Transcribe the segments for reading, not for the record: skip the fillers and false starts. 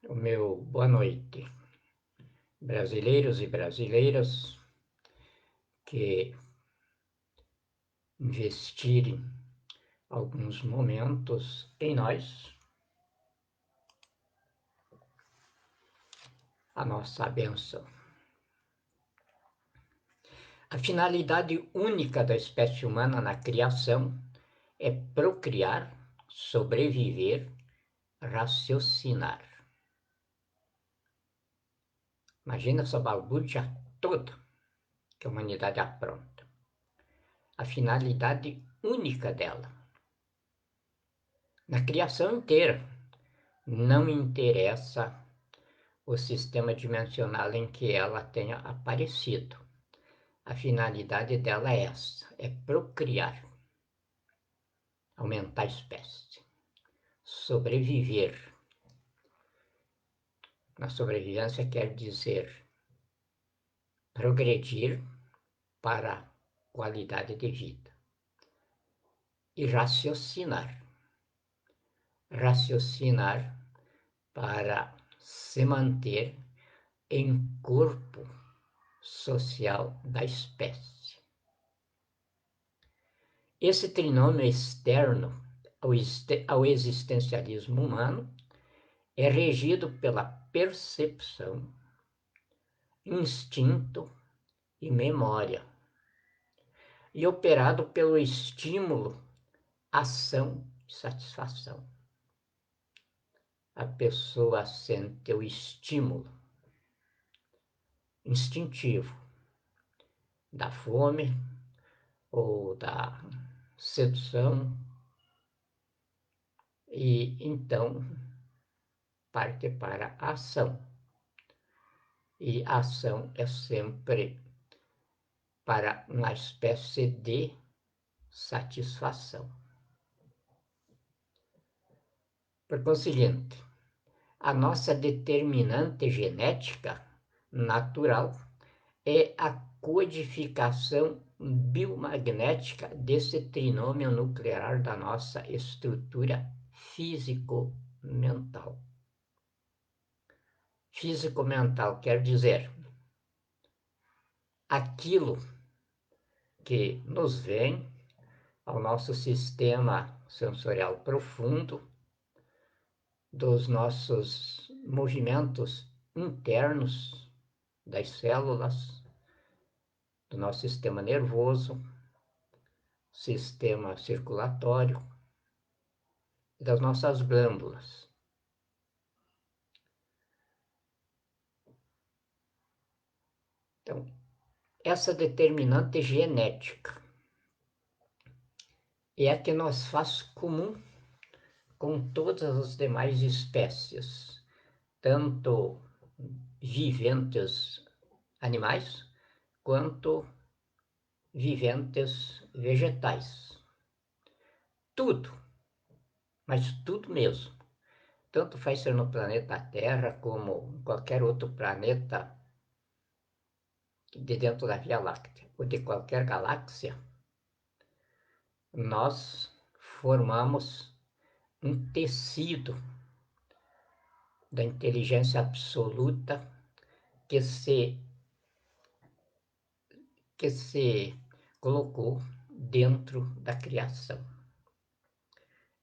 O meu boa noite, brasileiros e brasileiras que investirem alguns momentos em nós, a nossa bênção. A finalidade única da espécie humana na criação é procriar, sobreviver, raciocinar. Imagina essa balbúrdia toda que a humanidade apronta. A finalidade única dela. Na criação inteira, não interessa o sistema dimensional em que ela tenha aparecido. A finalidade dela é essa, é procriar, aumentar a espécie, sobreviver. Na sobrevivência quer dizer progredir para qualidade de vida. E raciocinar. Raciocinar para se manter em corpo social da espécie. Esse trinômio externo ao existencialismo humano é regido pela percepção, instinto e memória, e operado pelo estímulo, ação e satisfação. A pessoa sente o estímulo instintivo da fome ou da sedução e então parte para a ação. E a ação é sempre para uma espécie de satisfação. Por conseguinte, a nossa determinante genética natural é a codificação biomagnética desse trinômio nuclear da nossa estrutura físico-mental. Físico-mental quer dizer aquilo que nos vem ao nosso sistema sensorial profundo, dos nossos movimentos internos das células, do nosso sistema nervoso, sistema circulatório e das nossas glândulas. Então, essa determinante genética é a que nos faz comum com todas as demais espécies, tanto viventes animais quanto viventes vegetais. Tudo, mas tudo mesmo. Tanto faz ser no planeta Terra como em qualquer outro planeta de dentro da Via Láctea ou de qualquer galáxia, nós formamos um tecido da inteligência absoluta que se colocou dentro da criação.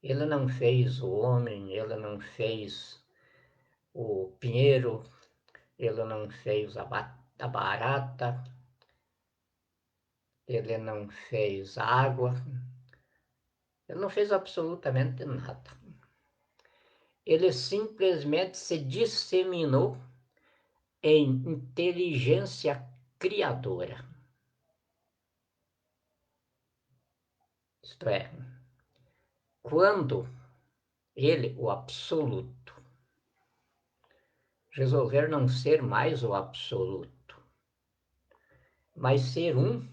Ele não fez o homem, ele não fez o pinheiro, ele não fez a barata, ele não fez a água, ele não fez absolutamente nada. Ele simplesmente se disseminou em inteligência criadora. Isto é, quando ele, o absoluto, resolver não ser mais o absoluto, mas ser um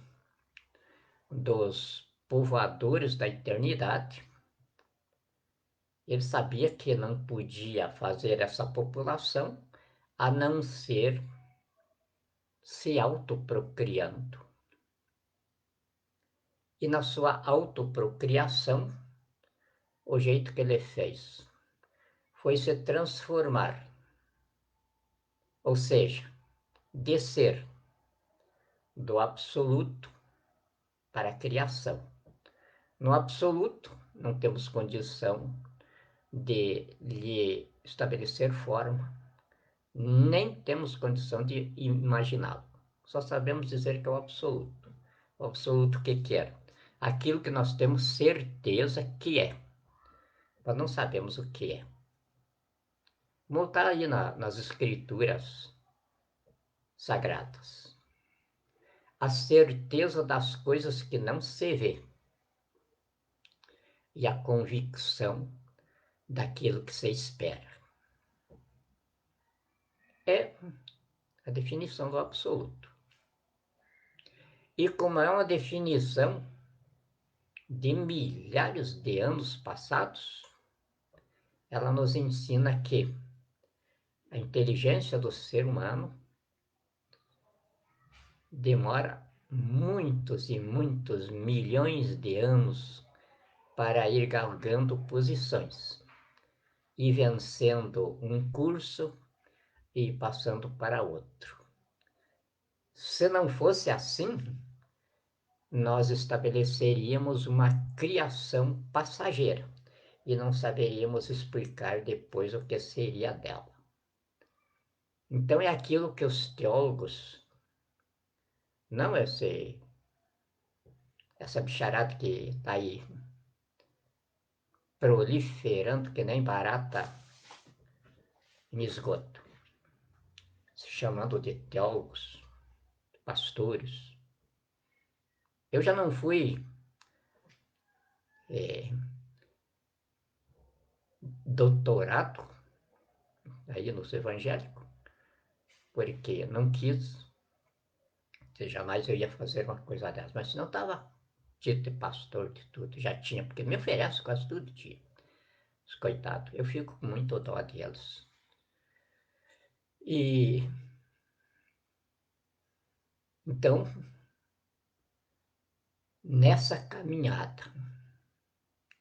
dos povoadores da eternidade, ele sabia que não podia fazer essa população a não ser se autoprocriando. E na sua autoprocriação, o jeito que ele fez foi se transformar ou seja, descer do absoluto para a criação. No absoluto, não temos condição de lhe estabelecer forma, nem temos condição de imaginá-lo. Só sabemos dizer que é o absoluto. O absoluto o que é? Aquilo que nós temos certeza que é, mas não sabemos o que é. Como está aí nas escrituras sagradas. A certeza das coisas que não se vê e a convicção daquilo que se espera. É a definição do absoluto. E como é uma definição de milhares de anos passados, ela nos ensina que a inteligência do ser humano demora muitos e muitos milhões de anos para ir galgando posições e vencendo um curso e passando para outro. Se não fosse assim, nós estabeleceríamos uma criação passageira e não saberíamos explicar depois o que seria dela. Então é aquilo que os teólogos, não essa bicharada que está aí proliferando que nem barata em esgoto, se chamando de teólogos, pastores. Eu já não fui doutorado aí nos evangélicos, porque não quis, jamais eu ia fazer uma coisa dessa, mas senão estava dito de pastor, de tudo, já tinha, porque me oferece quase todo dia. Coitado, eu fico com muito dó deles. E então, nessa caminhada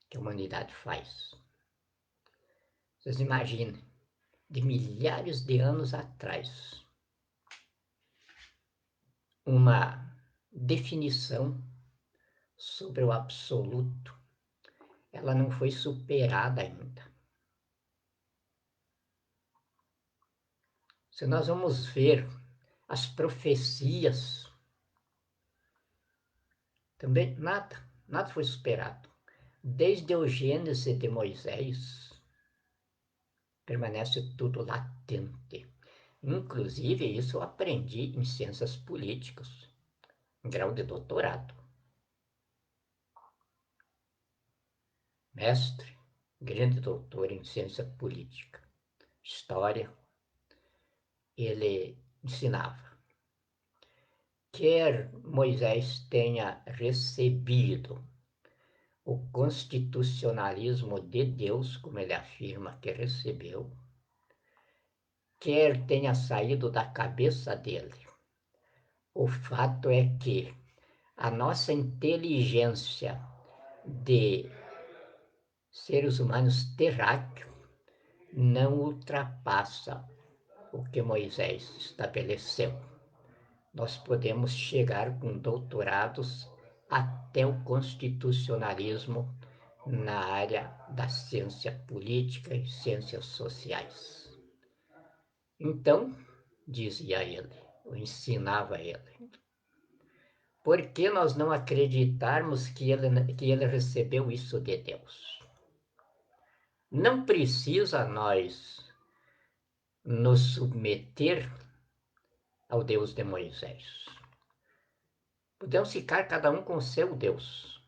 que a humanidade faz, vocês imaginem, de milhares de anos atrás, uma definição sobre o absoluto, ela não foi superada ainda. Se nós vamos ver as profecias, também nada foi superado. Desde o Gênesis de Moisés, permanece tudo latente. Inclusive, isso eu aprendi em ciências políticas, em grau de doutorado. Mestre, grande doutor em ciência política, história, ele ensinava. Quer Moisés tenha recebido o constitucionalismo de Deus, como ele afirma que recebeu, quer tenha saído da cabeça dele, o fato é que a nossa inteligência de seres humanos terráqueos não ultrapassa o que Moisés estabeleceu. Nós podemos chegar com doutorados até o constitucionalismo na área da ciência política e ciências sociais. Então, dizia ele, ou ensinava ele, por que nós não acreditarmos que ele recebeu isso de Deus? Não precisa nós nos submeter ao Deus de Moisés. Podemos ficar cada um com o seu Deus,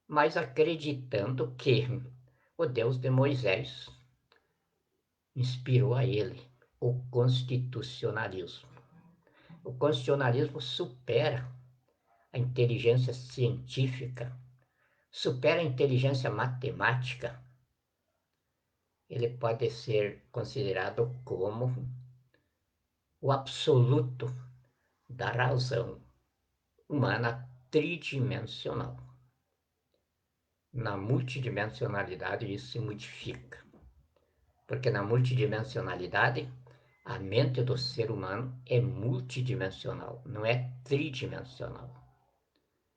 mas acreditando que o Deus de Moisés inspirou a ele o constitucionalismo. O constitucionalismo supera a inteligência científica, supera a inteligência matemática. Ele pode ser considerado como o absoluto da razão humana tridimensional. Na multidimensionalidade isso se modifica, porque na multidimensionalidade A mente do ser humano é multidimensional, não é tridimensional.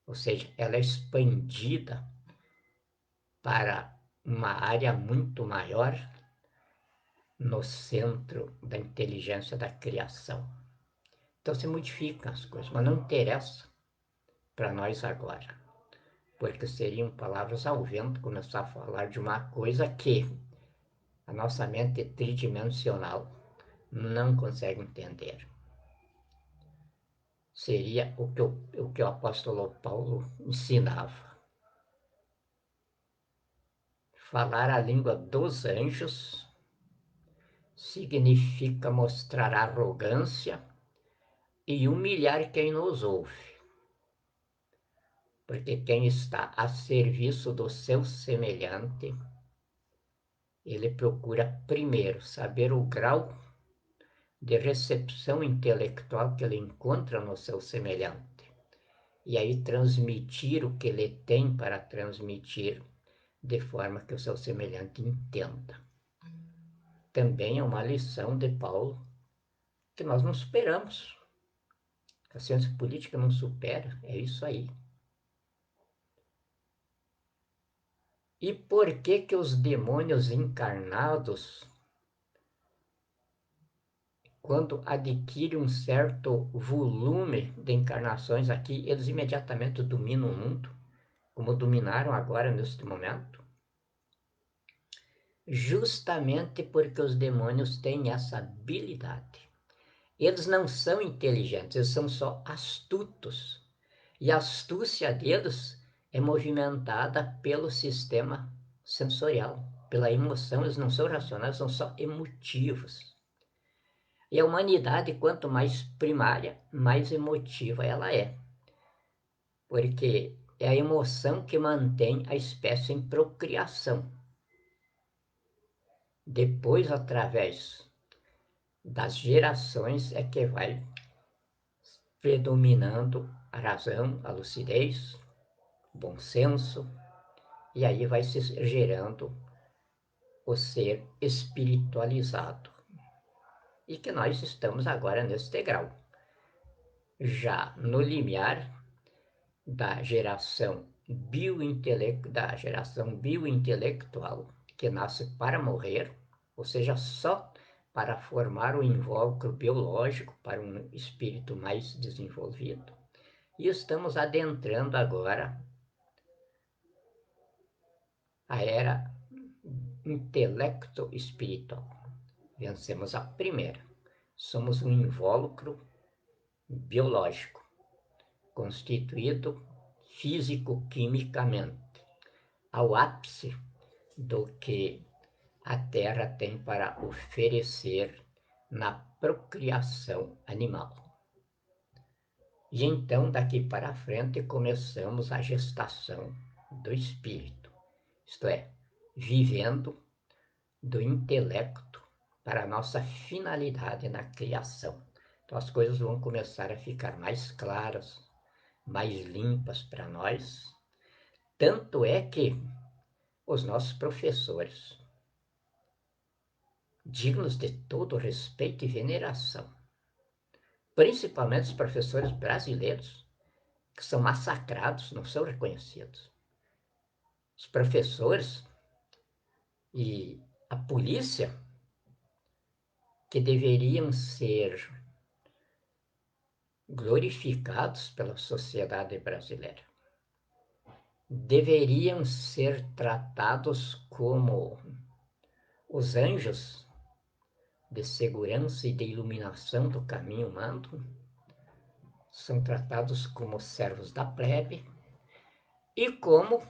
Ou seja, ela é expandida para uma área muito maior no centro da inteligência da criação. Então se modificam as coisas, mas não interessa para nós agora, porque seriam palavras ao vento começar a falar de uma coisa que a nossa mente tridimensional não consegue entender. Seria o que o apóstolo Paulo ensinava. Falar a língua dos anjos significa mostrar arrogância e humilhar quem nos ouve. Porque quem está a serviço do seu semelhante, ele procura primeiro saber o grau de recepção intelectual que ele encontra no seu semelhante. E aí transmitir o que ele tem para transmitir de forma que o seu semelhante entenda. Também é uma lição de Paulo que nós não superamos. A ciência política não supera, é isso aí. E por que que os demônios encarnados, quando adquirem um certo volume de encarnações aqui, eles imediatamente dominam o mundo, como dominaram agora neste momento? Justamente porque os demônios têm essa habilidade. Eles não são inteligentes, eles são só astutos. E a astúcia deles é movimentada pelo sistema sensorial, pela emoção. Eles não são racionais, são só emotivos. E a humanidade, quanto mais primária, mais emotiva ela é. Porque é a emoção que mantém a espécie em procriação. Depois, através das gerações, é que vai predominando a razão, a lucidez, o bom senso, e aí vai se gerando o ser espiritualizado. E que nós estamos agora nesse degrau, já no limiar da geração biointelectual, que nasce para morrer, ou seja, só para formar um invólucro biológico para um espírito mais desenvolvido. E estamos adentrando agora a era intelecto espiritual. Vencemos a primeira. Somos um invólucro biológico, constituído físico-quimicamente, ao ápice do que a Terra tem para oferecer na procriação animal. E então, daqui para frente, começamos a gestação do espírito, isto é, vivendo do intelecto para a nossa finalidade na criação. Então as coisas vão começar a ficar mais claras, mais limpas para nós. Tanto é que os nossos professores, dignos de todo respeito e veneração, principalmente os professores brasileiros, que são massacrados, não são reconhecidos. Os professores e a polícia, que deveriam ser glorificados pela sociedade brasileira, deveriam ser tratados como os anjos de segurança e de iluminação do caminho humano, são tratados como servos da plebe e como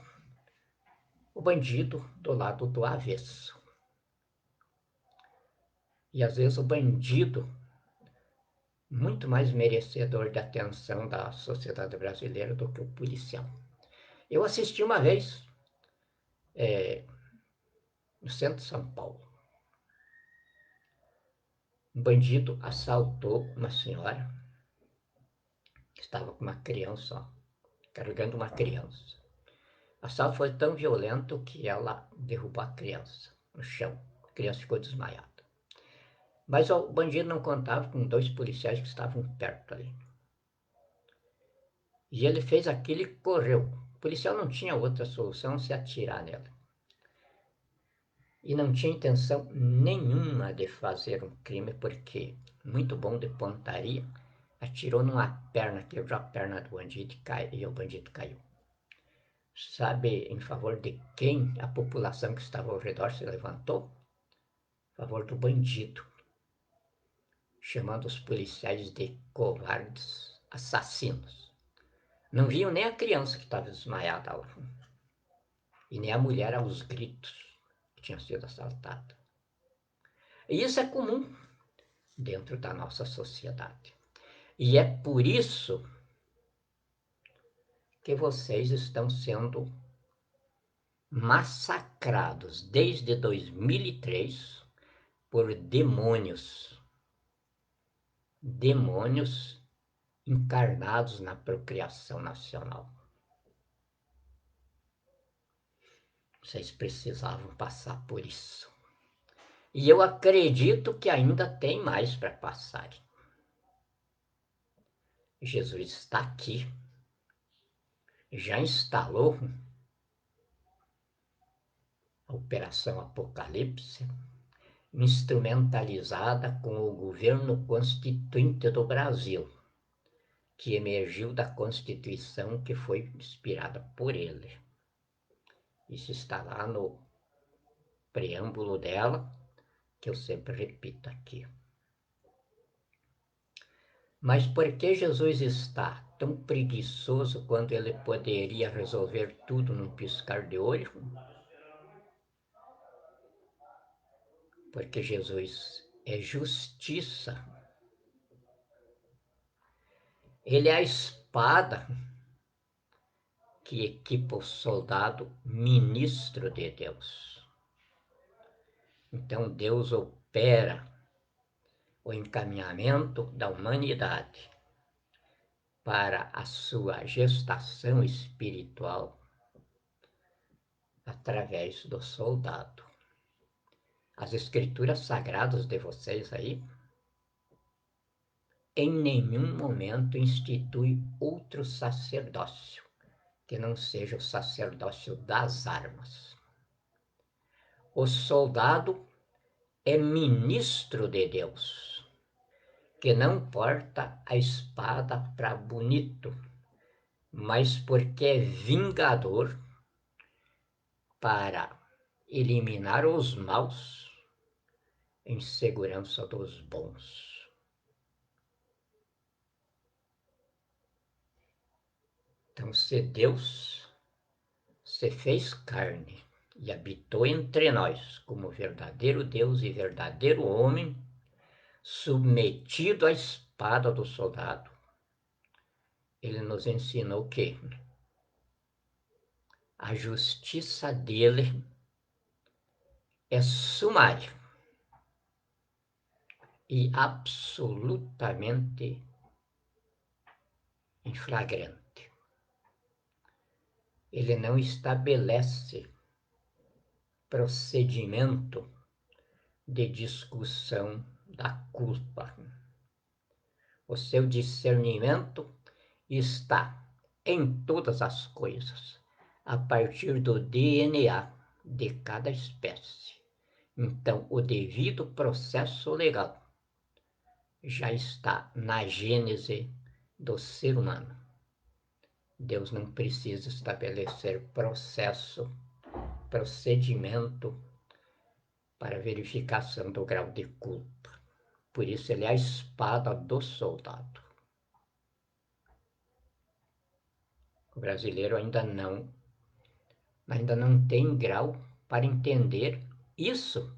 o bandido do lado do avesso. E às vezes o bandido, muito mais merecedor de atenção da sociedade brasileira do que o policial. Eu assisti uma vez no centro de São Paulo. Um bandido assaltou uma senhora que estava com uma criança, carregando uma criança. O assalto foi tão violento que ela derrubou a criança no chão. A criança ficou desmaiada. Mas o bandido não contava com 2 policiais que estavam perto ali. E ele fez aquilo e correu. O policial não tinha outra solução se atirar nela. E não tinha intenção nenhuma de fazer um crime, porque, muito bom de pontaria, atirou numa perna, quebrou a perna do bandido e o bandido caiu. Sabe em favor de quem a população que estava ao redor se levantou? A favor do bandido, chamando os policiais de covardes, assassinos. Não viam nem a criança que estava desmaiada lá, e nem a mulher aos gritos que tinha sido assaltada. E isso é comum dentro da nossa sociedade. E é por isso que vocês estão sendo massacrados desde 2003 por demônios. Demônios encarnados na procriação nacional. Vocês precisavam passar por isso. E eu acredito que ainda tem mais para passar. Jesus está aqui. Já instalou a Operação Apocalipse, instrumentalizada com o governo constituinte do Brasil, que emergiu da Constituição que foi inspirada por ele. Isso está lá no preâmbulo dela, que eu sempre repito aqui. Mas por que Jesus está tão preguiçoso quando ele poderia resolver tudo num piscar de olho? Porque Jesus é justiça. Ele é a espada que equipa o soldado ministro de Deus. Então Deus opera o encaminhamento da humanidade para a sua gestação espiritual através do soldado. As escrituras sagradas de vocês aí em nenhum momento institui outro sacerdócio que não seja o sacerdócio das armas. O soldado é ministro de Deus, que não porta a espada para bonito, mas porque é vingador para eliminar os maus em segurança dos bons. Então, se Deus se fez carne e habitou entre nós como verdadeiro Deus e verdadeiro homem, submetido à espada do soldado, ele nos ensinou que a justiça dele é sumária e absolutamente em flagrante. Ele não estabelece procedimento de discussão da culpa. O seu discernimento está em todas as coisas, a partir do DNA de cada espécie. Então, o devido processo legal já está na gênese do ser humano. Deus não precisa estabelecer procedimento para verificação do grau de culpa. Por isso ele é a espada do soldado. O brasileiro ainda não tem grau para entender isso,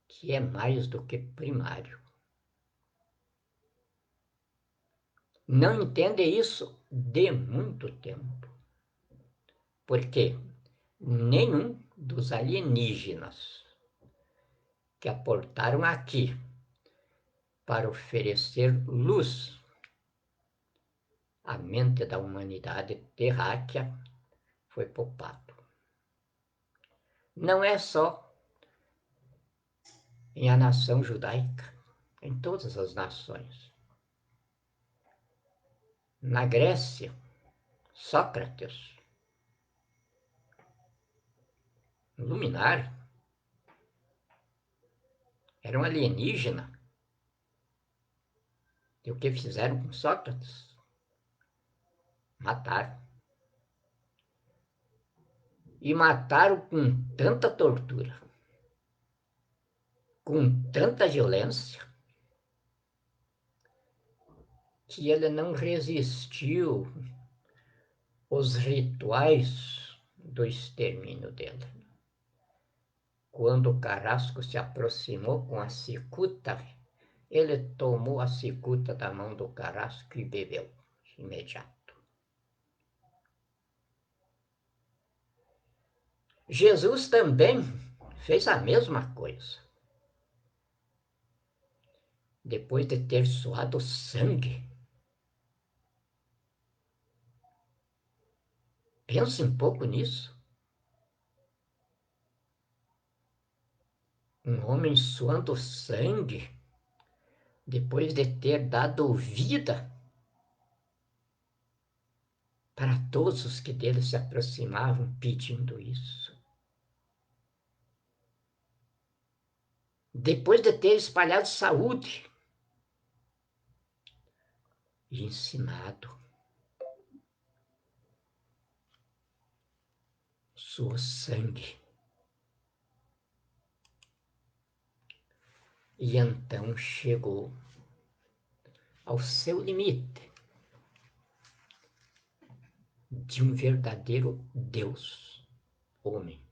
que é mais do que primário. Não entende isso de muito tempo. Porque nenhum dos alienígenas que aportaram aqui para oferecer luz à mente da humanidade terráquea foi poupado. Não é só em a nação judaica, em todas as nações. Na Grécia, Sócrates, luminário, era um alienígena. E o que fizeram com Sócrates? Mataram. E mataram com tanta tortura, com tanta violência, que ele não resistiu aos rituais do extermínio dele. Quando o Carrasco se aproximou com a cicuta, ele tomou a cicuta da mão do Carrasco e bebeu, imediato. Jesus também fez a mesma coisa. Depois de ter suado sangue, pense um pouco nisso. Um homem suando sangue, depois de ter dado vida para todos os que dele se aproximavam pedindo isso. Depois de ter espalhado saúde e ensinado, suou sangue. E então chegou ao seu limite de um verdadeiro Deus, homem.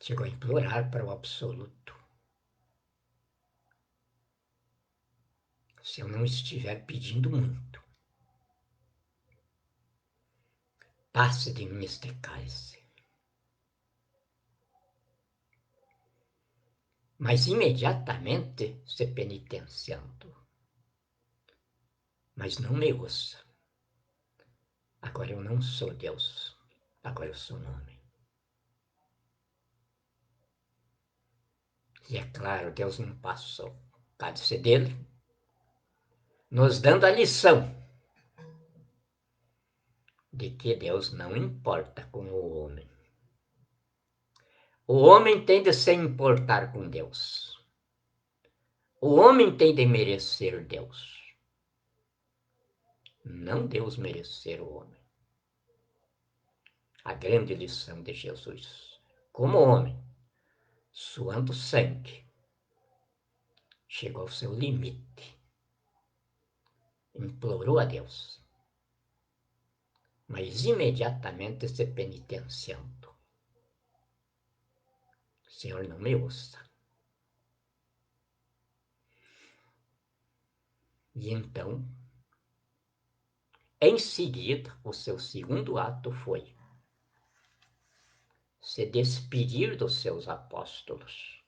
Chegou a implorar para o absoluto: se eu não estiver pedindo muito, passe de mim este cálice. Mas imediatamente se penitenciando: mas não me ouça. Agora eu não sou Deus, agora eu sou um homem. E é claro, Deus não passou o cálice dele, nos dando a lição de que Deus não importa com o homem. O homem tem de se importar com Deus. O homem tem de merecer Deus. Não Deus merecer o homem. A grande lição de Jesus, como homem, suando sangue, chegou ao seu limite. Implorou a Deus, mas imediatamente se penitenciando: Senhor, não me ouça. E então, em seguida, o seu segundo ato foi se despedir dos seus apóstolos.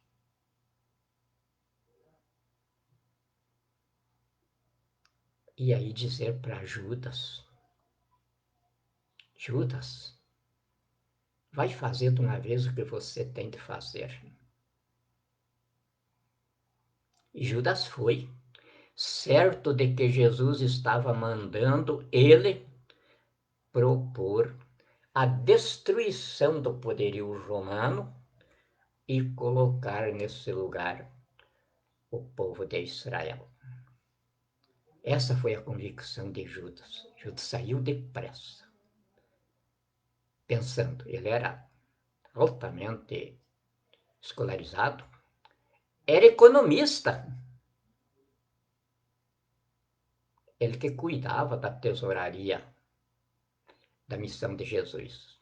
E aí dizer para Judas: Judas, vai fazer de uma vez o que você tem de fazer. E Judas foi, certo de que Jesus estava mandando ele propor a destruição do poderio romano e colocar nesse lugar o povo de Israel. Essa foi a convicção de Judas. Judas saiu depressa, pensando, ele era altamente escolarizado, era economista, ele que cuidava da tesouraria da missão de Jesus.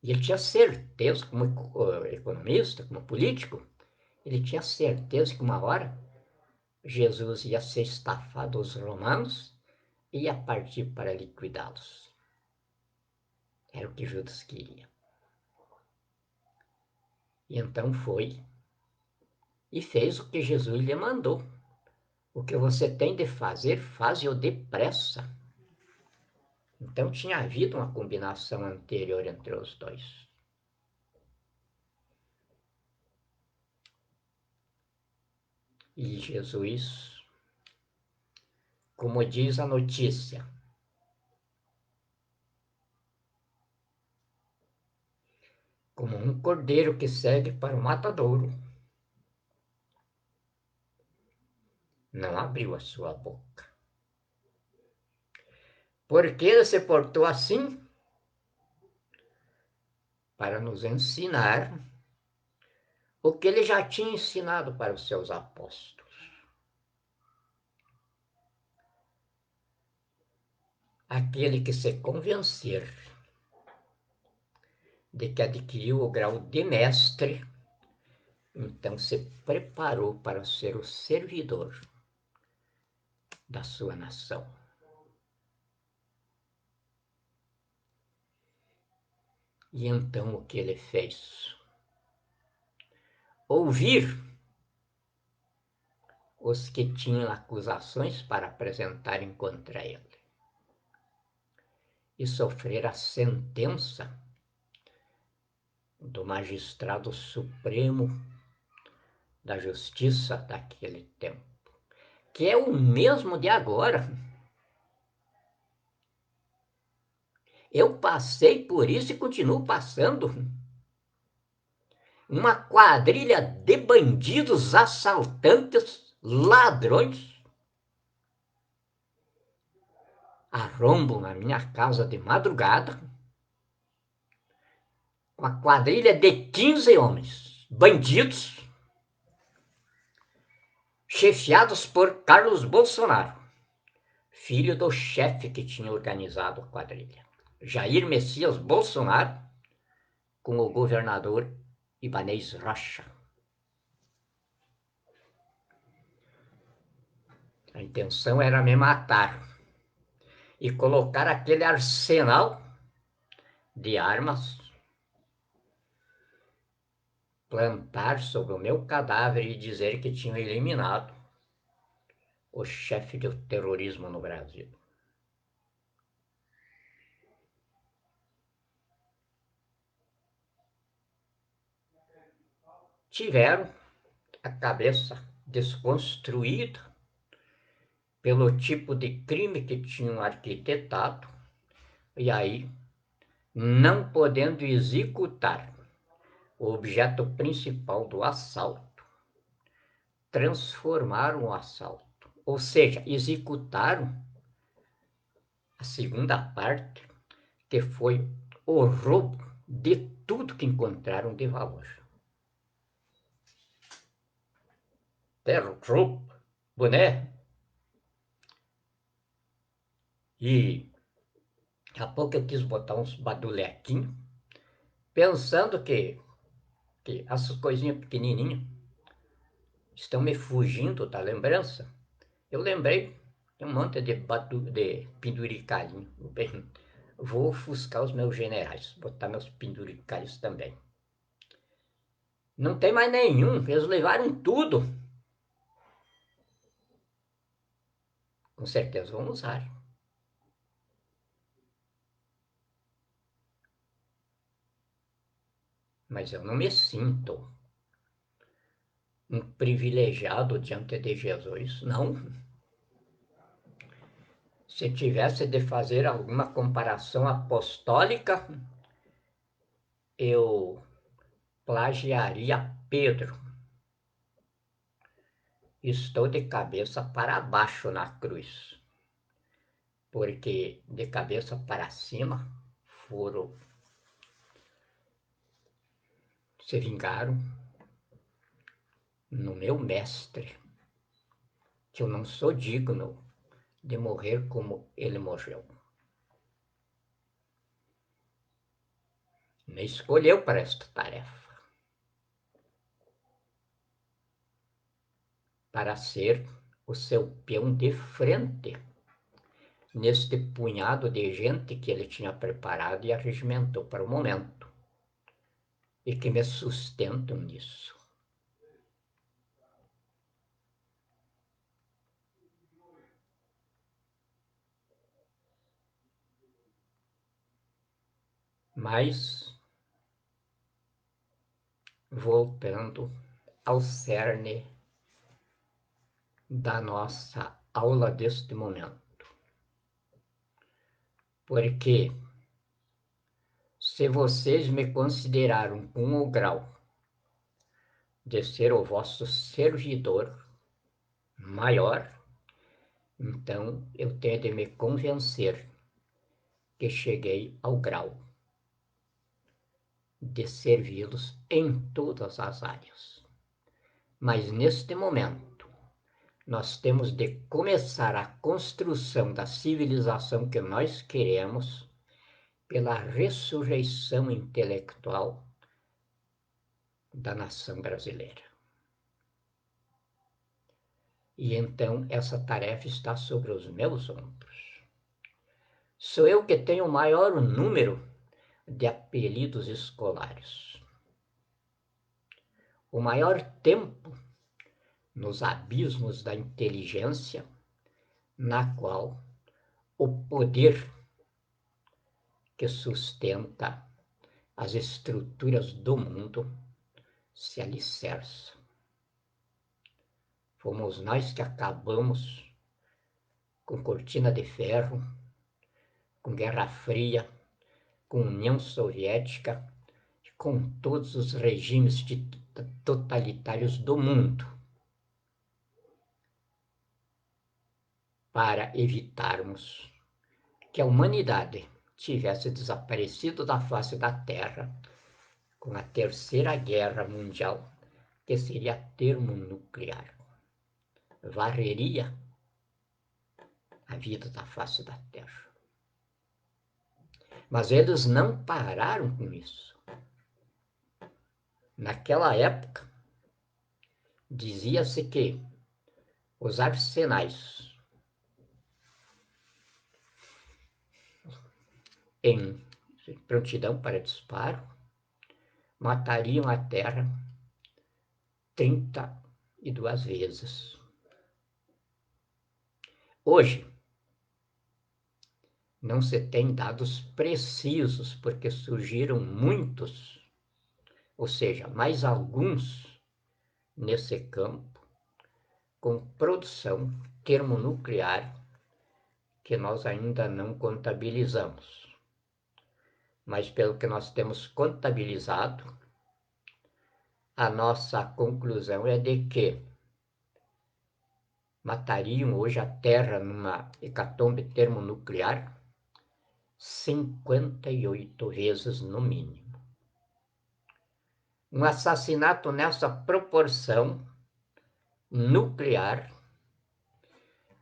E ele tinha certeza, como economista, como político, ele tinha certeza que uma hora Jesus ia ser estafado aos romanos e ia partir para liquidá-los. Era o que Judas queria. E então foi e fez o que Jesus lhe mandou. O que você tem de fazer, faze-o depressa. Então tinha havido uma combinação anterior entre os dois. E Jesus, como diz a notícia, como um cordeiro que segue para o matadouro, não abriu a sua boca. Porque ele se portou assim para nos ensinar o que ele já tinha ensinado para os seus apóstolos. Aquele que se convencer de que adquiriu o grau de mestre, então se preparou para ser o servidor da sua nação. E então o que ele fez? Ouvir os que tinham acusações para apresentarem contra ele e sofrer a sentença do magistrado supremo da justiça daquele tempo, que é o mesmo de agora. Eu passei por isso e continuo passando. Uma quadrilha de bandidos, assaltantes, ladrões arrombam a minha casa de madrugada com a quadrilha de 15 homens, bandidos, chefiados por Carlos Bolsonaro, filho do chefe que tinha organizado a quadrilha, Jair Messias Bolsonaro, com o governador Ibanez Rocha. A intenção era me matar e colocar aquele arsenal de armas, plantar sobre o meu cadáver e dizer que tinham eliminado o chefe do terrorismo no Brasil. Tiveram a cabeça desconstruída pelo tipo de crime que tinham arquitetado, e aí, não podendo executar o objeto principal do assalto, transformaram o assalto, ou seja, executaram a segunda parte, que foi o roubo de tudo que encontraram de valor. Terra, roupa, boné. E daqui a pouco eu quis botar uns badulequinhos, pensando que essas coisinhas pequenininhas estão me fugindo da lembrança. Eu lembrei de um monte de penduricalhinho. Bem, vou ofuscar os meus generais, botar meus penduricalhos também. Não tem mais nenhum, eles levaram tudo. Com certeza vão usar. Mas eu não me sinto um privilegiado diante de Jesus, não. Se tivesse de fazer alguma comparação apostólica, eu plagiaria Pedro. Estou de cabeça para baixo na cruz, porque de cabeça para cima se vingaram no meu mestre, que eu não sou digno de morrer como ele morreu. Me escolheu para esta tarefa, para ser o seu peão de frente neste punhado de gente que ele tinha preparado e arregimentou para o momento, e que me sustentam nisso. Mas, voltando ao cerne da nossa aula deste momento. Porque se vocês me consideraram com o grau de ser o vosso servidor maior, então eu tenho de me convencer que cheguei ao grau de servi-los em todas as áreas. Mas neste momento, nós temos de começar a construção da civilização que nós queremos pela ressurreição intelectual da nação brasileira. E então essa tarefa está sobre os meus ombros. Sou eu que tenho o maior número de apelidos escolares. O maior tempo nos abismos da inteligência, na qual o poder que sustenta as estruturas do mundo se alicerça. Fomos nós que acabamos com cortina de ferro, com Guerra Fria, com União Soviética, com todos os regimes totalitários do mundo, para evitarmos que a humanidade tivesse desaparecido da face da Terra com a Terceira Guerra Mundial, que seria termonuclear. Varreria a vida da face da Terra. Mas eles não pararam com isso. Naquela época, dizia-se que os arsenais em prontidão para disparo matariam a Terra 32 vezes. Hoje, não se tem dados precisos, porque surgiram muitos, ou seja, mais alguns nesse campo, com produção termonuclear que nós ainda não contabilizamos. Mas pelo que nós temos contabilizado, a nossa conclusão é de que matariam hoje a Terra numa hecatombe termonuclear 58 vezes no mínimo. Um assassinato nessa proporção nuclear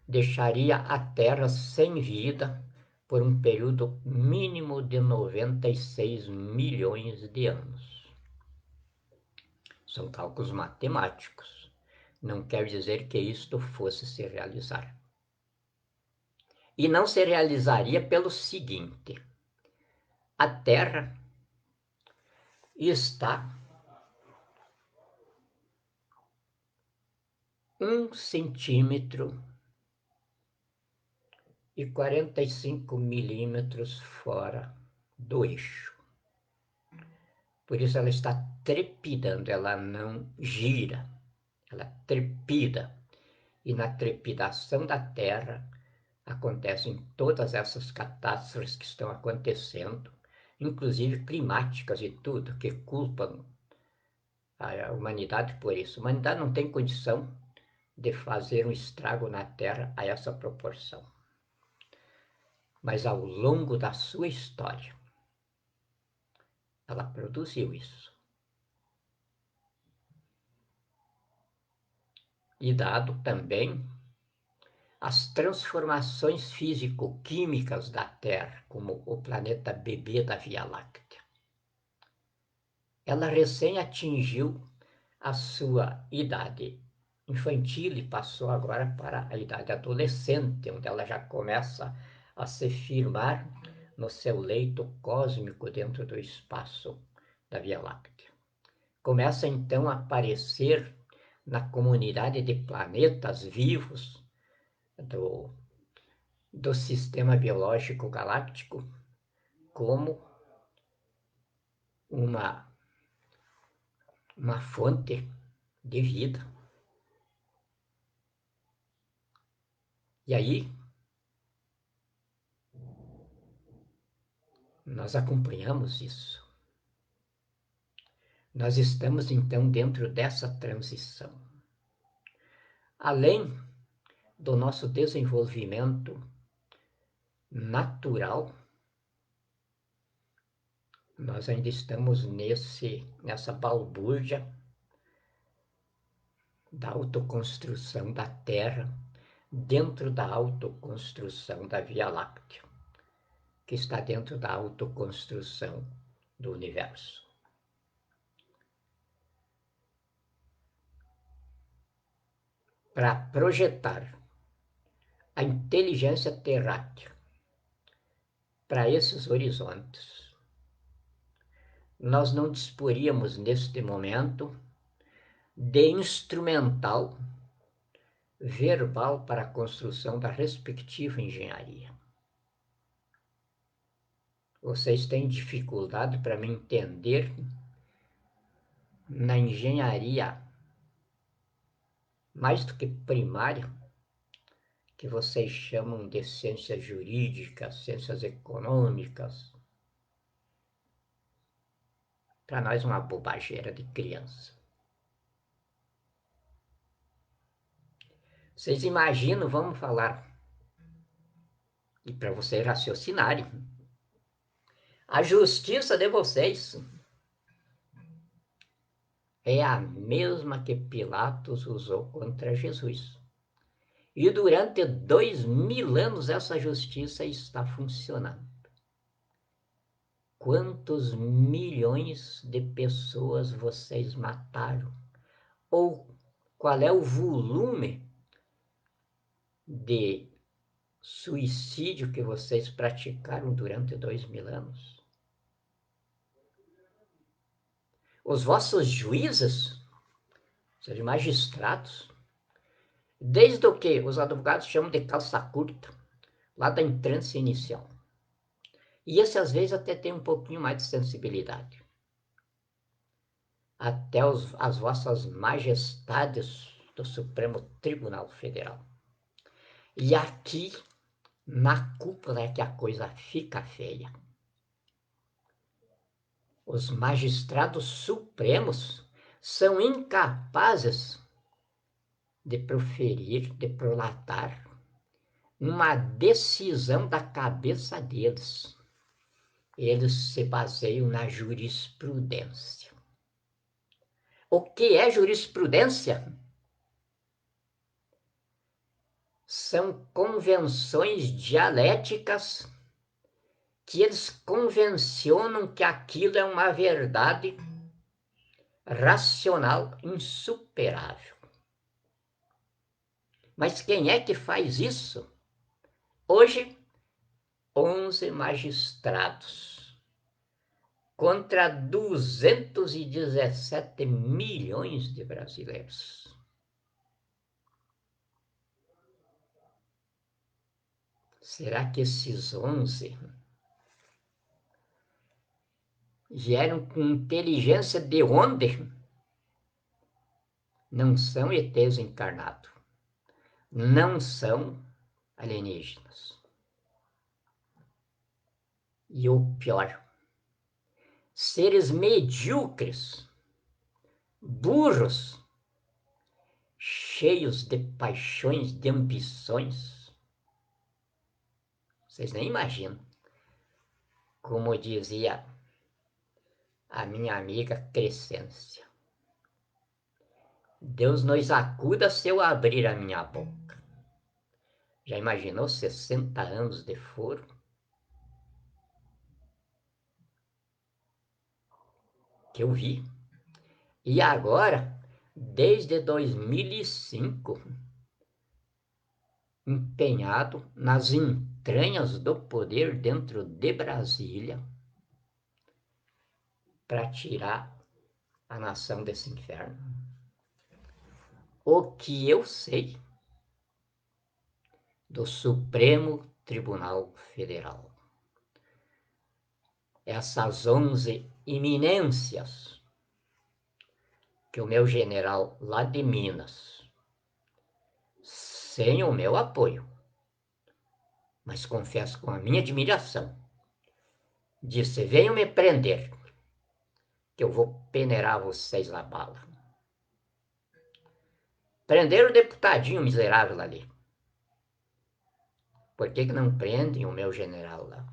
deixaria a Terra sem vida por um período mínimo de 96 milhões de anos. São cálculos matemáticos. Não quer dizer que isto fosse se realizar. E não se realizaria pelo seguinte: a Terra está 1 centímetro e 45 milímetros fora do eixo. Por isso ela está trepidando, ela não gira, ela trepida. E na trepidação da Terra acontecem todas essas catástrofes que estão acontecendo, inclusive climáticas e tudo, que culpam a humanidade por isso. A humanidade não tem condição de fazer um estrago na Terra a essa proporção. Mas ao longo da sua história, ela produziu isso. E dado também as transformações físico-químicas da Terra, como o planeta bebê da Via Láctea. Ela recém atingiu a sua idade infantil e passou agora para a idade adolescente, onde ela já começa a se firmar no seu leito cósmico dentro do espaço da Via Láctea. Começa então a aparecer na comunidade de planetas vivos do sistema biológico galáctico como uma fonte de vida. E aí, nós acompanhamos isso. Nós estamos, então, dentro dessa transição. Além do nosso desenvolvimento natural, nós ainda estamos nessa balbúrdia da autoconstrução da Terra, dentro da autoconstrução da Via Láctea, que está dentro da autoconstrução do universo. Para projetar a inteligência terráquea para esses horizontes, nós não disporíamos neste momento de instrumental verbal para a construção da respectiva engenharia. Vocês têm dificuldade para me entender na engenharia mais do que primária, que vocês chamam de ciências jurídicas, ciências econômicas. Para nós, uma bobageira de criança. Vocês imaginam, vamos falar, e para vocês raciocinarem, a justiça de vocês é a mesma que Pilatos usou contra Jesus. E durante 2000 anos essa justiça está funcionando. Quantos milhões de pessoas vocês mataram? Ou qual é o volume de suicídio que vocês praticaram durante 2000 anos? Os vossos juízes, os magistrados, desde o que os advogados chamam de calça curta, lá da entrância inicial. E esse, às vezes, até tem um pouquinho mais de sensibilidade. Até as vossas majestades do Supremo Tribunal Federal. E aqui, na cúpula, é que a coisa fica feia. Os magistrados supremos são incapazes de proferir, de prolatar uma decisão da cabeça deles. Eles se baseiam na jurisprudência. O que é jurisprudência? São convenções dialéticas que eles convencionam que aquilo é uma verdade racional insuperável. Mas quem é que faz isso? Hoje, 11 magistrados contra 217 milhões de brasileiros. Será que esses 11 vieram com inteligência de onde? Não são ETs encarnados. Não são alienígenas. E o pior, seres medíocres, burros, cheios de paixões, de ambições. Vocês nem imaginam. Como dizia a minha amiga Crescência, Deus nos acuda se eu abrir a minha boca. Já imaginou 60 anos de foro? Que eu vi. E agora, desde 2005, empenhado nas entranhas do poder dentro de Brasília para tirar a nação desse inferno. O que eu sei do Supremo Tribunal Federal. Essas 11 iminências que o meu general lá de Minas, sem o meu apoio, mas confesso com a minha admiração, disse: venham me prender, que eu vou peneirar vocês na bala. Prenderam o deputadinho miserável ali. Por que não prendem o meu general lá?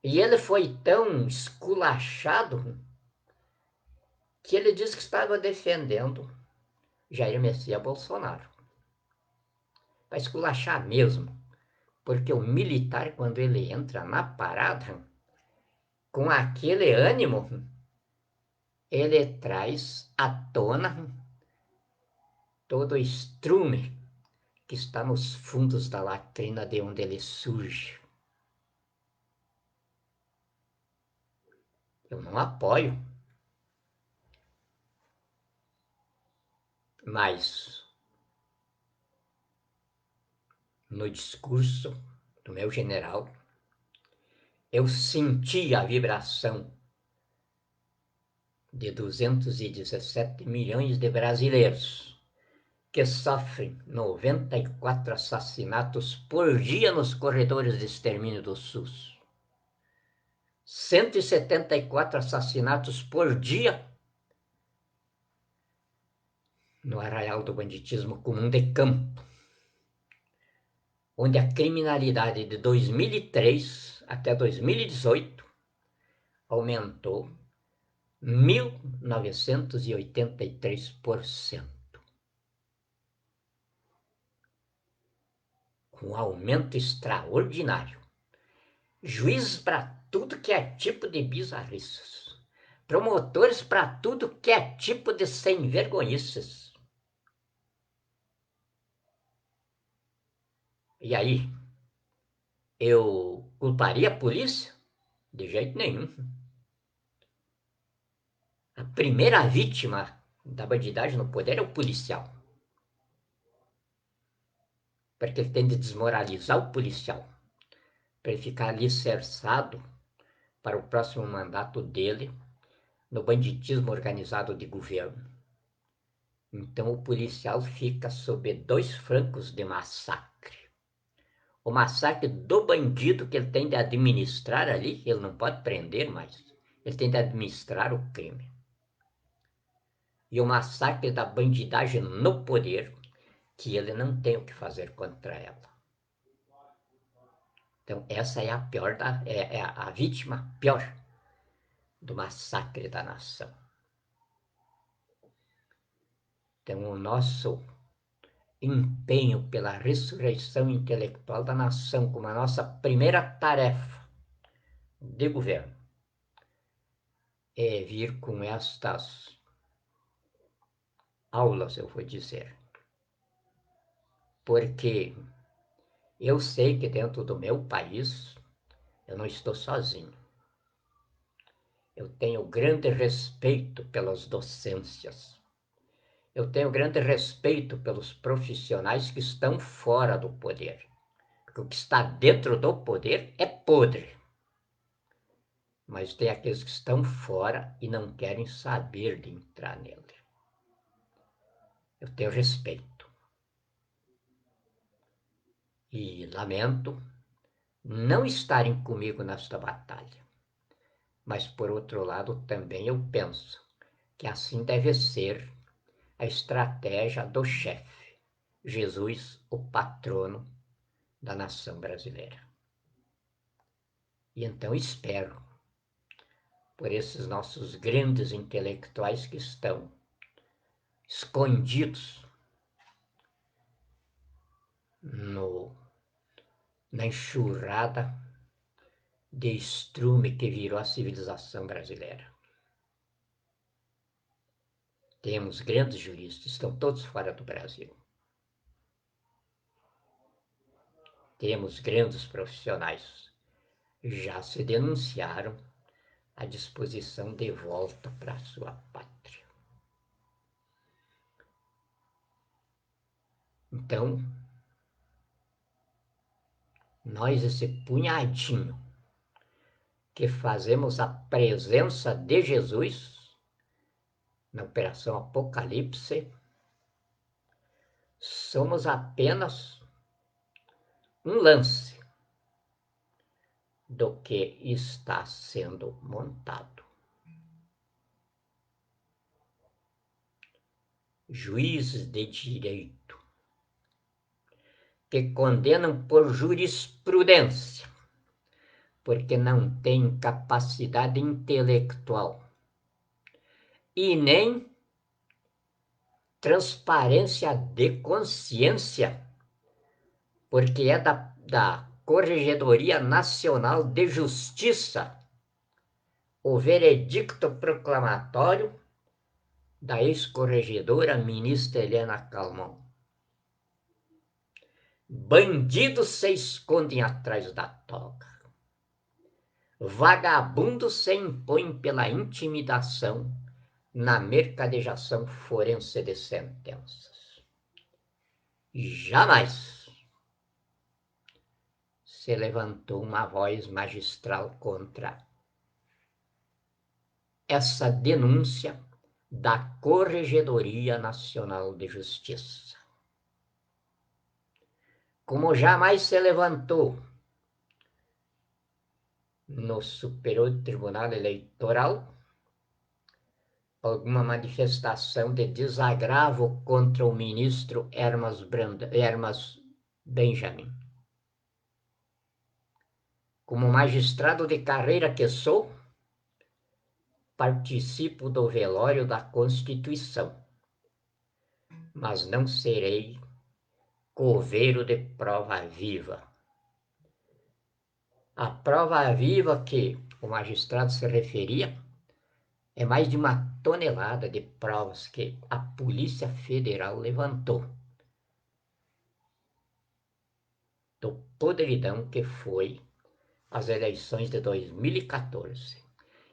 E ele foi tão esculachado que ele disse que estava defendendo Jair Messias Bolsonaro. Para esculachar mesmo. Porque o militar, quando ele entra na parada, com aquele ânimo, ele traz à tona todo o estrume que está nos fundos da latrina de onde ele surge. Eu não apoio, mas no discurso do meu general, eu senti a vibração de 217 milhões de brasileiros que sofrem 94 assassinatos por dia nos corredores de extermínio do SUS. 174 assassinatos por dia no arraial do banditismo comum de campo, onde a criminalidade de 2003 até 2018 aumentou 1983%. Um aumento extraordinário. Juízes para tudo que é tipo de bizarrices. Promotores para tudo que é tipo de sem-vergonhices. E aí, eu culparia a polícia? De jeito nenhum. A primeira vítima da bandidagem no poder é o policial. Porque ele tem de desmoralizar o policial. Para ele ficar alicerçado para o próximo mandato dele no banditismo organizado de governo. Então o policial fica sob dois flancos de massacre. O massacre do bandido que ele tem de administrar ali, ele não pode prender mais. Ele tem de administrar o crime. E o massacre da bandidagem no poder, que ele não tem o que fazer contra ela. Então essa é a pior, é a vítima pior do massacre da nação. Então o nosso empenho pela ressurreição intelectual da nação como a nossa primeira tarefa de governo é vir com estas aulas, eu vou dizer. Porque eu sei que dentro do meu país eu não estou sozinho. Eu tenho grande respeito pelas docências. Eu tenho grande respeito pelos profissionais que estão fora do poder. Porque o que está dentro do poder é podre. Mas tem aqueles que estão fora e não querem saber de entrar nele. Eu tenho respeito. E lamento não estarem comigo nesta batalha. Mas, por outro lado, também eu penso que assim deve ser a estratégia do chefe, Jesus, o patrono da nação brasileira. E então espero por esses nossos grandes intelectuais que estão escondidos na enxurrada de estrume que virou a civilização brasileira. Temos grandes juristas, estão todos fora do Brasil. Temos grandes profissionais, já se denunciaram à disposição de volta para a sua pátria. Então, nós, esse punhadinho que fazemos a presença de Jesus na Operação Apocalipse, somos apenas um lance do que está sendo montado. Juízes de direito que condenam por jurisprudência, porque não têm capacidade intelectual e nem transparência de consciência, porque é da Corregedoria Nacional de Justiça o veredicto proclamatório da ex-corregedora ministra Helena Calmon. Bandidos se escondem atrás da toga. Vagabundos se impõem pela intimidação na mercadejação forense de sentenças. Jamais se levantou uma voz magistral contra essa denúncia da Corregedoria Nacional de Justiça. Como jamais se levantou no Superior Tribunal Eleitoral alguma manifestação de desagravo contra o ministro Hermas Benjamin. Como magistrado de carreira que sou, participo do velório da Constituição, mas não serei coveiro de prova viva. A prova viva que o magistrado se referia é mais de 1 tonelada de provas que a Polícia Federal levantou do podridão que foi as eleições de 2014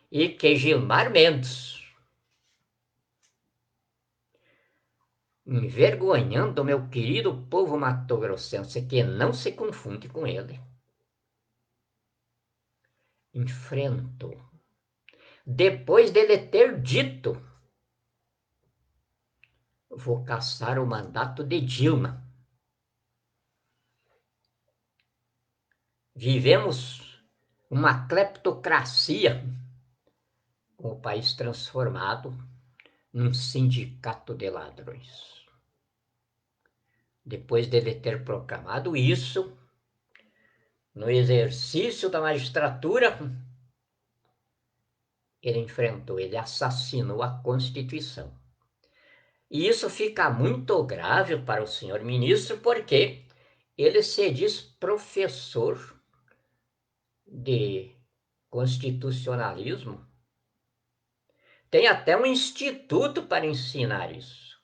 e que Gilmar Mendes, envergonhando o meu querido povo mato-grossense, que não se confunde com ele, enfrentou. Depois dele ter dito: vou caçar o mandato de Dilma. Vivemos uma cleptocracia, com o país transformado num sindicato de ladrões. Depois dele ter proclamado isso, no exercício da magistratura, ele enfrentou, ele assassinou a Constituição. E isso fica muito grave para o senhor ministro, porque ele se diz professor de constitucionalismo. Tem até um instituto para ensinar isso.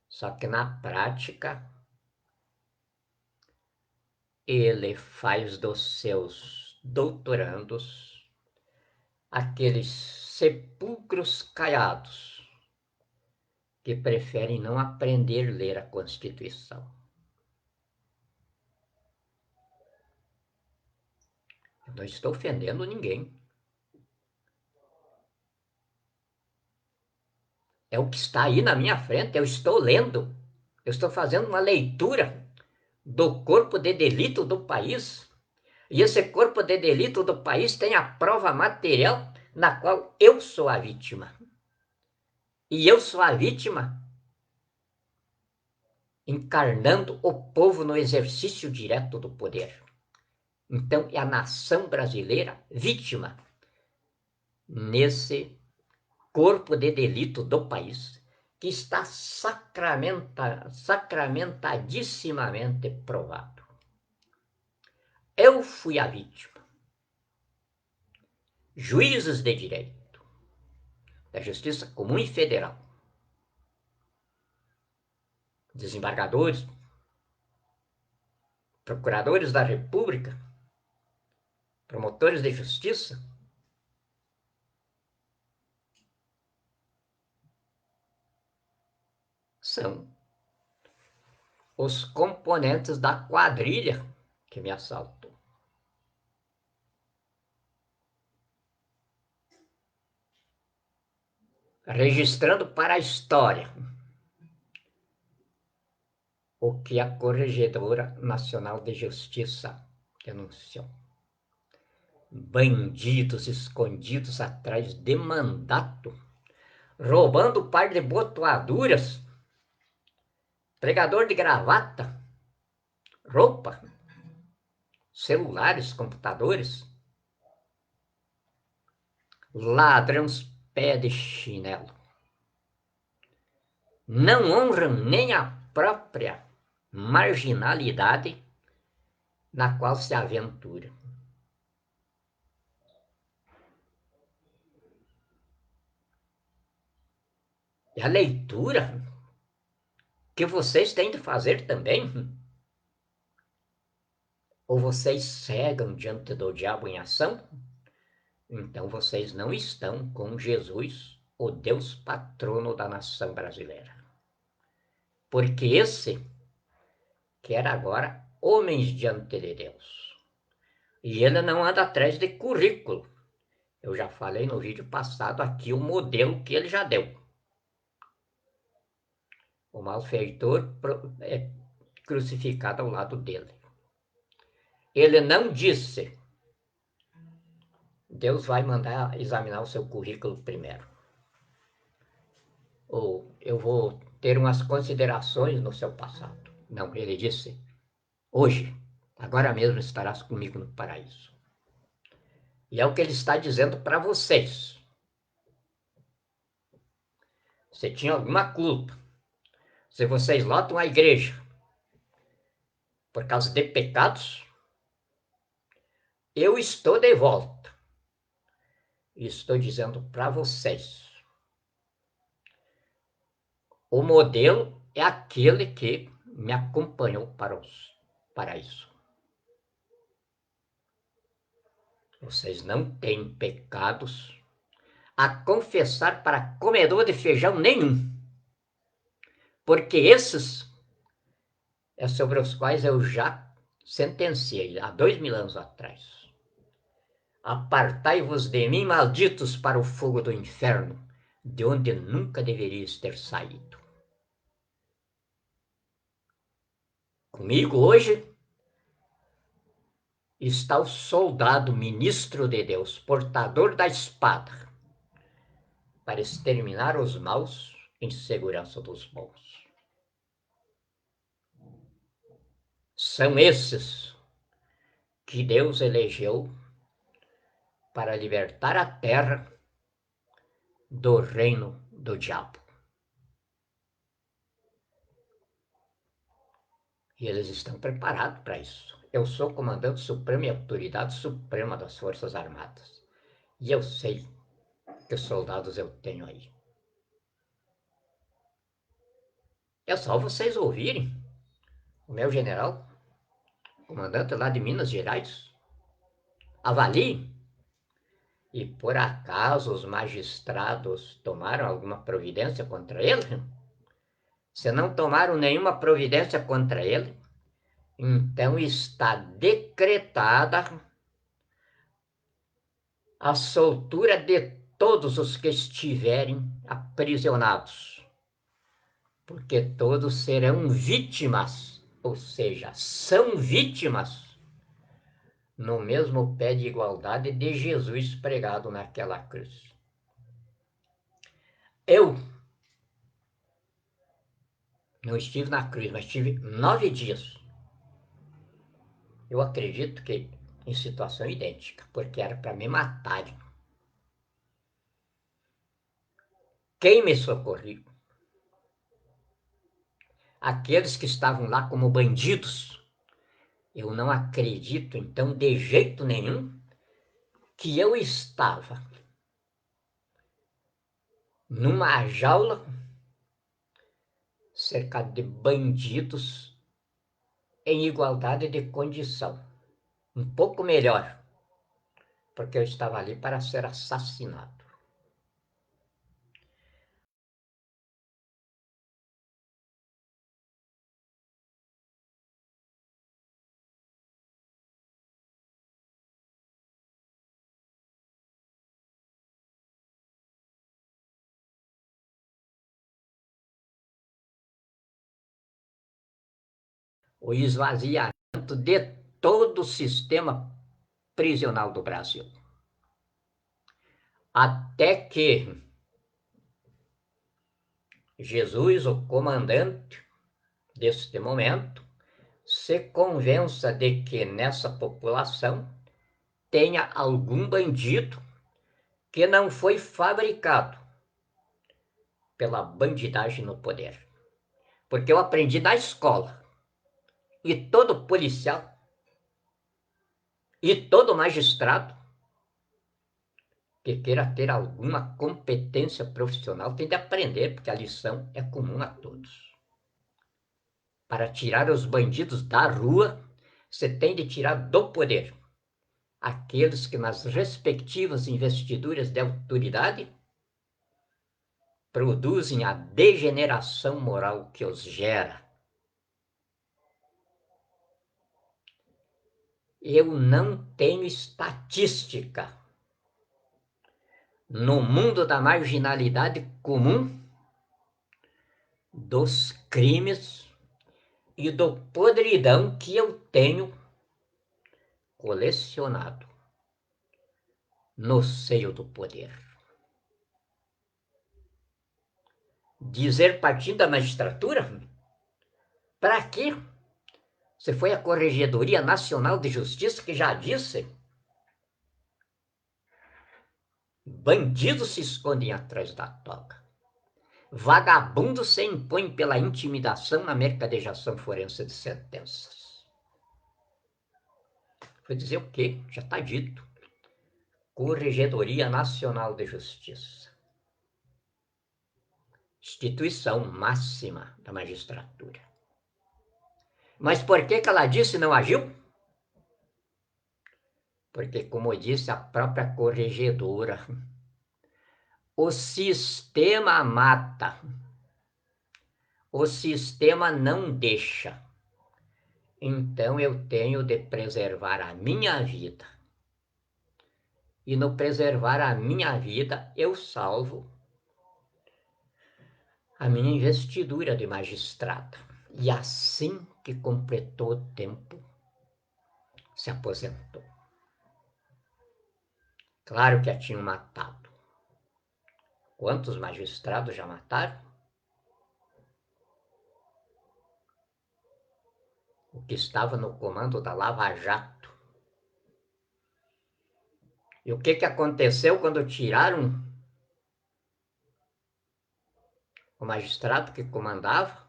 Só que na prática, ele faz dos seus doutorandos aqueles sepulcros caiados que preferem não aprender a ler a Constituição. Eu não estou ofendendo ninguém. É o que está aí na minha frente, eu estou lendo. Eu estou fazendo uma leitura do corpo de delito do país. E esse corpo de delito do país tem a prova material na qual eu sou a vítima. E eu sou a vítima encarnando o povo no exercício direto do poder. Então, é a nação brasileira vítima nesse corpo de delito do país que está sacramentadissimamente provado. Eu fui a vítima. Juízes de direito, da Justiça Comum e Federal, desembargadores, procuradores da República, promotores de justiça, são os componentes da quadrilha que me assaltou. registrando para a história o que a Corregedora Nacional de Justiça denunciou. Bandidos escondidos atrás de mandato, roubando par de botoaduras, pregador de gravata, roupa, celulares, computadores, ladrões pé de chinelo. Não honram nem a própria marginalidade na qual se aventura. E a leitura que vocês têm de fazer também, ou vocês cegam diante do diabo em ação, então vocês não estão com Jesus, o Deus patrono da nação brasileira. Porque esse quer agora homens diante de Deus. E ele não anda atrás de currículo. Eu já falei no vídeo passado aqui o modelo que ele já deu. O malfeitor é crucificado ao lado dele. Ele não disse: Deus vai mandar examinar o seu currículo primeiro. Ou eu vou ter umas considerações no seu passado. Não, ele disse: hoje, agora mesmo estarás comigo no paraíso. E é o que ele está dizendo para vocês. Você tinha alguma culpa. Se vocês lotam a igreja por causa de pecados, eu estou de volta. E estou dizendo para vocês. O modelo é aquele que me acompanhou para isso. Vocês não têm pecados a confessar para comedor de feijão nenhum. Porque esses é sobre os quais eu já sentenciei há 2000 anos atrás. Apartai-vos de mim, malditos, para o fogo do inferno, de onde nunca deveríeis ter saído. Comigo hoje está o soldado ministro de Deus, portador da espada, para exterminar os maus em segurança dos bons. São esses que Deus elegeu para libertar a terra do reino do diabo. E eles estão preparados para isso. Eu sou comandante supremo e autoridade suprema das Forças Armadas. E eu sei que soldados eu tenho aí. É só vocês ouvirem o meu general, comandante lá de Minas Gerais. Avaliem. E por acaso os magistrados tomaram alguma providência contra ele? Se não tomaram nenhuma providência contra ele, então está decretada a soltura de todos os que estiverem aprisionados, porque todos serão vítimas, ou seja, são vítimas no mesmo pé de igualdade de Jesus pregado naquela cruz. Eu não estive na cruz, mas estive 9 dias. Eu acredito que em situação idêntica, porque era para me matarem. Quem me socorreu? Aqueles que estavam lá como bandidos. Eu não acredito, então, de jeito nenhum, que eu estava numa jaula cercado de bandidos em igualdade de condição. Um pouco melhor, porque eu estava ali para ser assassinado. o esvaziamento de todo o sistema prisional do Brasil. Até que Jesus, o comandante deste momento, se convença de que nessa população tenha algum bandido que não foi fabricado pela bandidagem no poder. Porque eu aprendi na escola, e todo policial, e todo magistrado que queira ter alguma competência profissional tem de aprender, porque a lição é comum a todos. Para tirar os bandidos da rua, você tem de tirar do poder aqueles que nas respectivas investiduras de autoridade produzem a degeneração moral que os gera. Eu não tenho estatística no mundo da marginalidade comum dos crimes e do podridão que eu tenho colecionado no seio do poder. Dizer partindo da magistratura? Para quê? Você foi à Corregedoria Nacional de Justiça que já disse: bandidos se escondem atrás da toga. Vagabundos se impõem pela intimidação na mercadejação forense de sentenças. Foi dizer o quê? Já está dito. Corregedoria Nacional de Justiça. Instituição máxima da magistratura. Mas por que ela disse e não agiu? Porque, como disse a própria corregedora, o sistema mata. O sistema não deixa. Então eu tenho de preservar a minha vida. E no preservar a minha vida, eu salvo a minha investidura de magistrada. E assim que completou o tempo, se aposentou. Claro que a tinham matado. Quantos magistrados já mataram? O que estava no comando da Lava Jato. E o que aconteceu quando tiraram o magistrado que comandava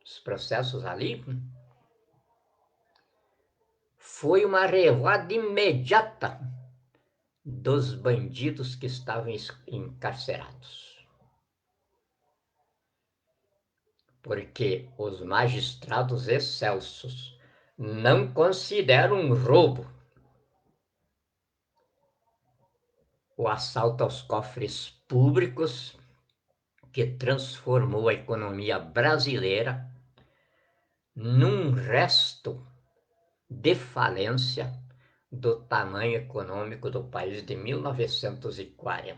os processos ali? Foi uma revoada imediata dos bandidos que estavam encarcerados. Porque os magistrados excelsos não consideram um roubo o assalto aos cofres públicos que transformou a economia brasileira num resto de falência do tamanho econômico do país de 1940,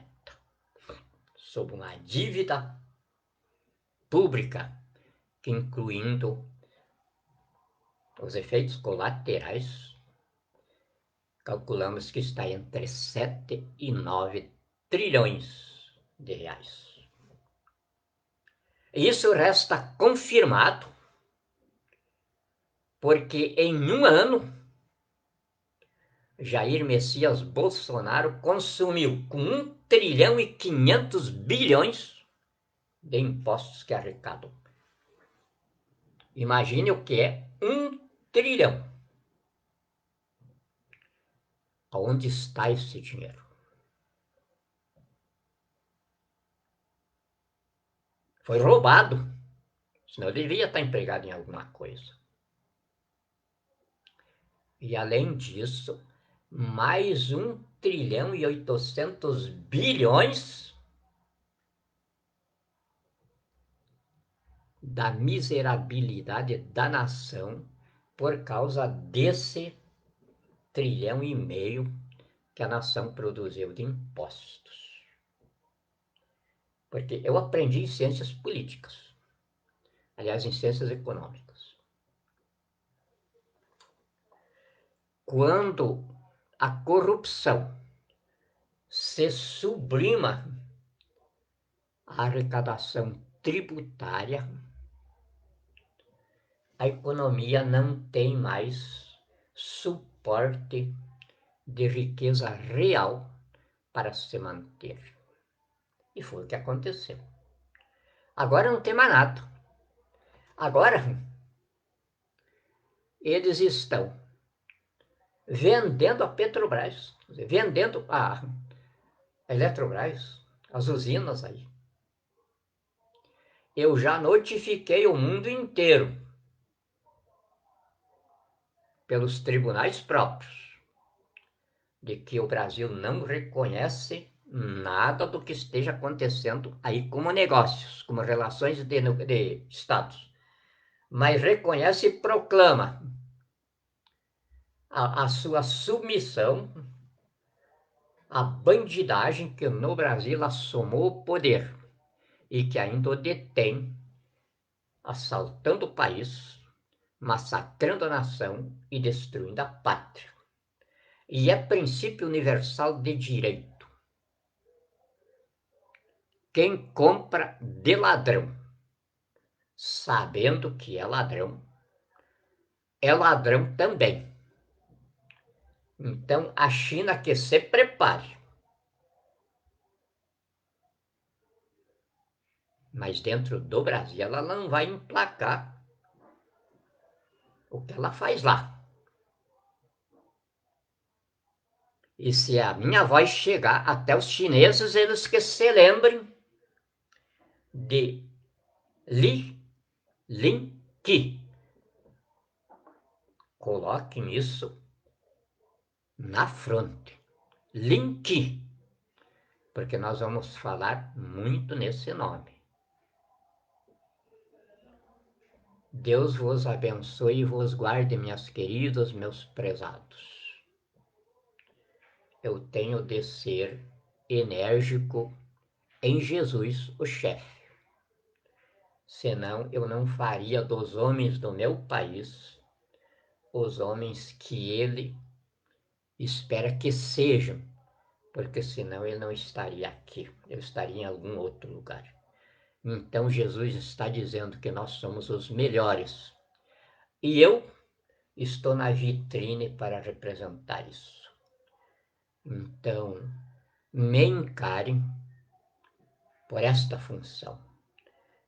sob uma dívida pública que, incluindo os efeitos colaterais, calculamos que está entre 7 e 9 trilhões de reais. Isso resta confirmado porque em um ano Jair Messias Bolsonaro consumiu com 1 trilhão e 500 bilhões de impostos que arrecadou. Imagine o que é 1 trilhão. Onde está esse dinheiro? Foi roubado, senão ele devia estar empregado em alguma coisa. E além disso, mais 1 trilhão e 800 bilhões da miserabilidade da nação por causa desse 1,5 trilhão que a nação produziu de impostos. Porque eu aprendi em ciências políticas, aliás, em ciências econômicas. quando a corrupção se sublima a arrecadação tributária, a economia não tem mais suporte de riqueza real para se manter. E foi o que aconteceu. Agora não tem mais nada. Agora eles estão vendendo a Petrobras, vendendo a Eletrobras, as usinas aí. Eu já notifiquei o mundo inteiro, pelos tribunais próprios, de que o Brasil não reconhece nada do que esteja acontecendo aí como negócios, como relações de estados, mas reconhece e proclama a sua submissão à bandidagem que no Brasil assomou o poder e que ainda o detém, assaltando o país, massacrando a nação e destruindo a pátria. E é princípio universal de direito. Quem compra de ladrão, sabendo que é ladrão também. Então a China que se prepare. Mas dentro do Brasil ela não vai emplacar o que ela faz lá. E se a minha voz chegar até os chineses, eles que se lembrem de Li Linqi. Coloquem isso na fronte. Linqi. Porque nós vamos falar muito nesse nome. Deus vos abençoe e vos guarde, minhas queridas, meus prezados. Eu tenho de ser enérgico em Jesus, o chefe. Senão eu não faria dos homens do meu país os homens que ele espera que sejam, porque senão ele não estaria aqui, eu estaria em algum outro lugar. Então Jesus está dizendo que nós somos os melhores. E eu estou na vitrine para representar isso. Então, me encarem por esta função.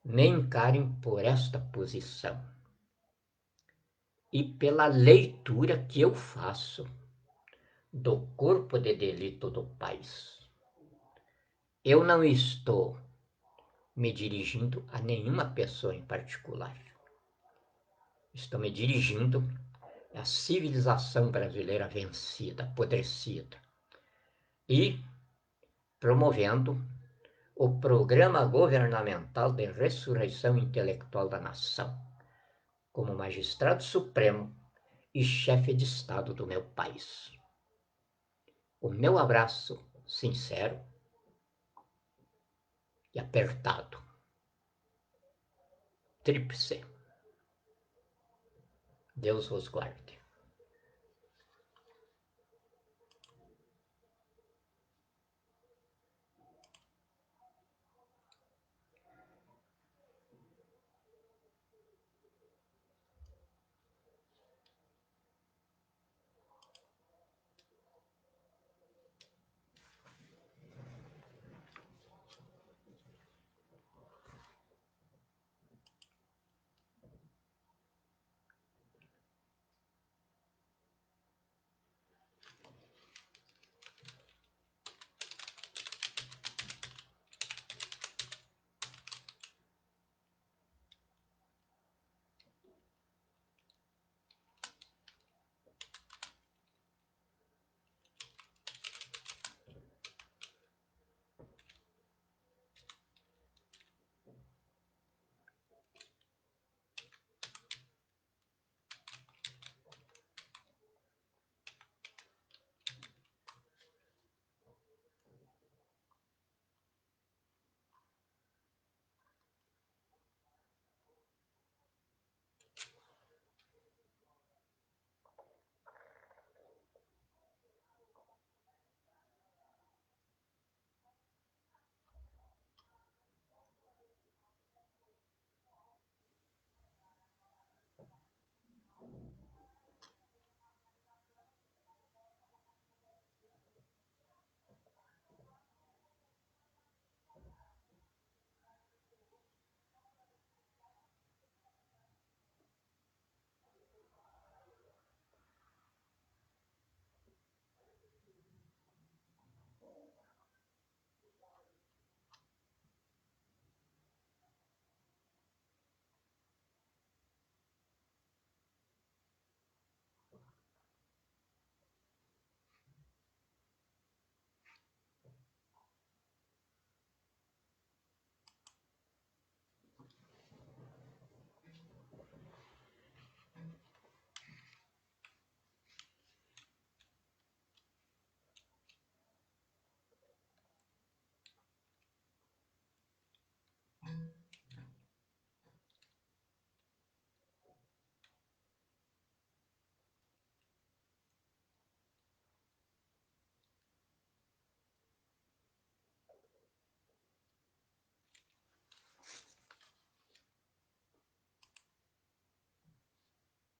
Me encarem por esta posição. E pela leitura que eu faço do corpo de delito do país. Eu não estou me dirigindo a nenhuma pessoa em particular. Estou me dirigindo à civilização brasileira vencida, apodrecida. E promovendo o Programa Governamental de Ressurreição Intelectual da Nação, como magistrado supremo e chefe de Estado do meu país. O meu abraço sincero e apertado. Tríplice. Deus vos guarde.